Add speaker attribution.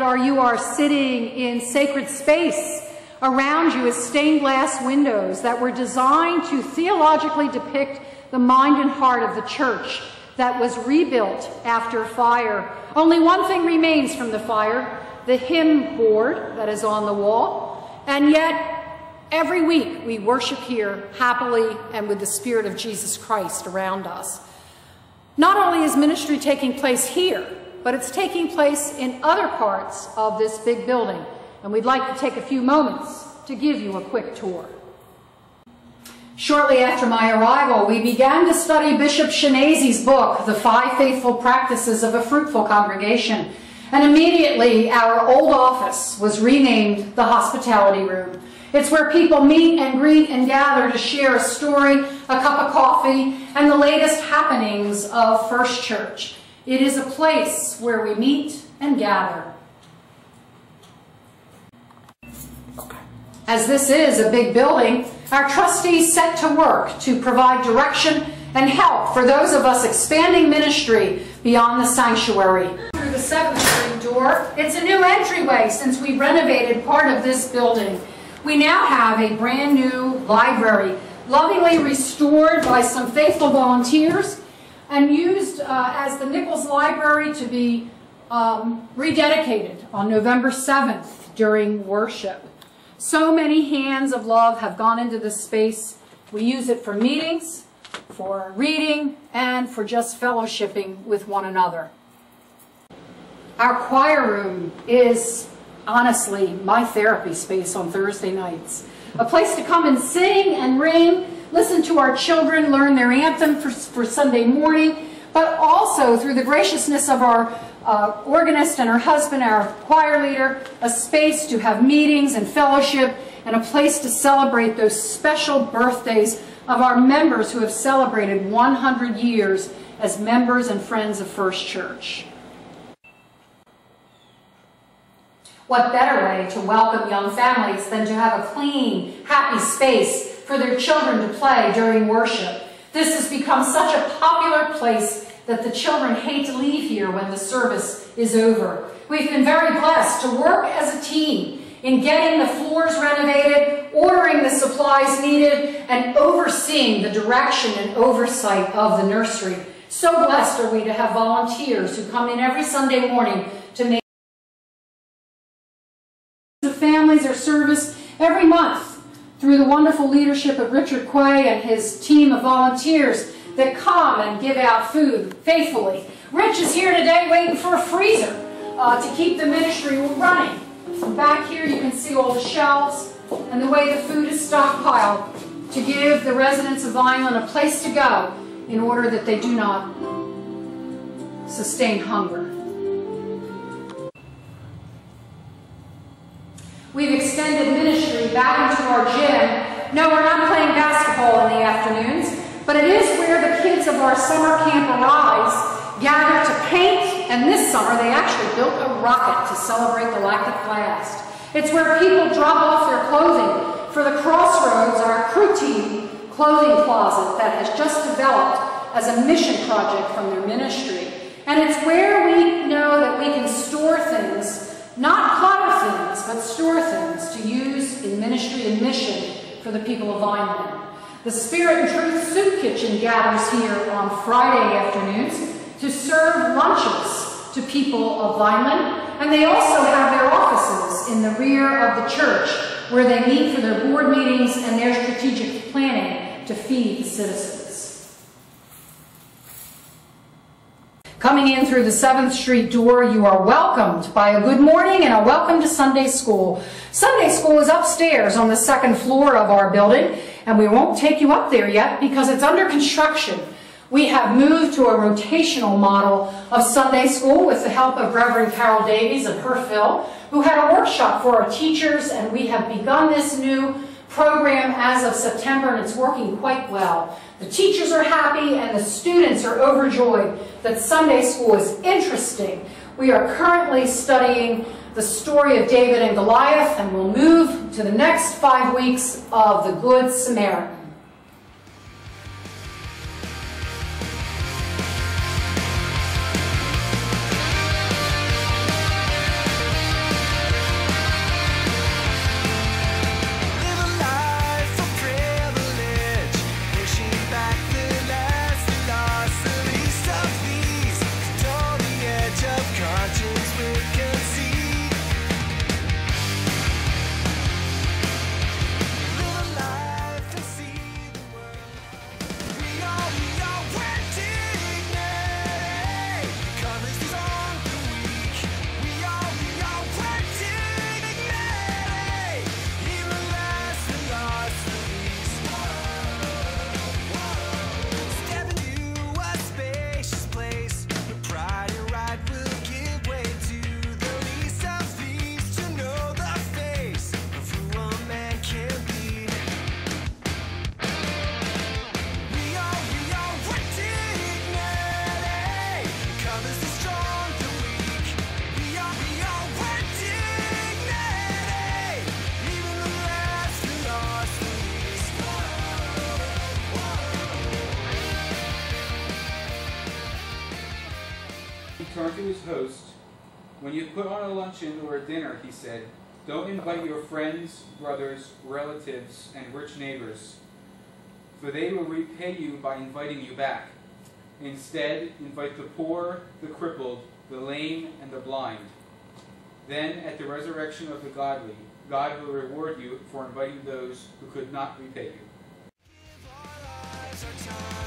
Speaker 1: You are sitting in sacred space. Around you is stained glass windows that were designed to theologically depict the mind and heart of the church that was rebuilt after fire. Only one thing remains from the fire, the hymn board that is on the wall. And yet, every week we worship here happily and with the Spirit of Jesus Christ around us. Not only is ministry taking place here, but it's taking place in other parts of this big building. And we'd like to take a few moments to give you a quick tour. Shortly after my arrival, we began to study Bishop Shinazi's book, The Five Faithful Practices of a Fruitful Congregation. And immediately, our old office was renamed the Hospitality Room. It's where people meet and greet and gather to share a story, a cup of coffee, and the latest happenings of First Church. It is a place where we meet and gather. As this is a big building, our trustees set to work to provide direction and help for those of us expanding ministry beyond the sanctuary. Through the 7th Street door, it's a new entryway since we renovated part of this building. We now have a brand new library, lovingly restored by some faithful volunteers and used as the Nichols Library to be rededicated on November 7th during worship. So many hands of love have gone into this space. We use it for meetings, for reading, and for just fellowshipping with one another. Our choir room is honestly my therapy space on Thursday nights. A place to come and sing and ring, listen to our children learn their anthem for Sunday morning, but also through the graciousness of our organist and her husband, our choir leader, a space to have meetings and fellowship and a place to celebrate those special birthdays of our members who have celebrated 100 years as members and friends of First Church. What better way to welcome young families than to have a clean, happy space for their children to play during worship? This has become such a popular place that the children hate to leave here when the service is over. We've been very blessed to work as a team in getting the floors renovated, ordering the supplies needed, and overseeing the direction and oversight of the nursery. So blessed are we to have volunteers who come in every Sunday morning to make the families or service every month through the wonderful leadership of Richard Quay and his team of volunteers that come and give out food faithfully. Rich is here today waiting for a freezer to keep the ministry running. Back here you can see all the shelves and the way the food is stockpiled to give the residents of Vineland a place to go in order that they do not sustain hunger. We've extended ministry back into our gym. No, we're not playing basketball in the afternoons, but it is where the kids of our summer camp Arise gather to paint, and this summer they actually built a rocket to celebrate the Lactic Blast. It's where people drop off their clothing for the Crossroads, our crew team clothing closet that has just developed as a mission project from their ministry. And it's where we know that we can store things, not clutter things, but store things to use in ministry and mission for the people of Vineland. The Spirit and Truth Soup Kitchen gathers here on Friday afternoons to serve lunches to people of Vineland, and they also have their offices in the rear of the church where they meet for their board meetings and their strategic planning to feed the citizens. Coming in through the 7th Street door, you are welcomed by a good morning and a welcome to Sunday school. Sunday school is upstairs on the 2nd floor of our building, and we won't take you up there yet because it's under construction. We have moved to a rotational model of Sunday school with the help of Reverend Carol Davies of Herfville, who had a workshop for our teachers, and we have begun this new program as of September, and it's working quite well. The teachers are happy and the students are overjoyed that Sunday school is interesting. We are currently studying the story of David and Goliath, and we'll move to the next 5 weeks of the Good Samaritan.
Speaker 2: turned to his host. "When you put on a luncheon or a dinner," he said, "don't invite your friends, brothers, relatives, and rich neighbors, for they will repay you by inviting you back. Instead, invite the poor, the crippled, the lame, and the blind. Then, at the resurrection of the godly, God will reward you for inviting those who could not repay you."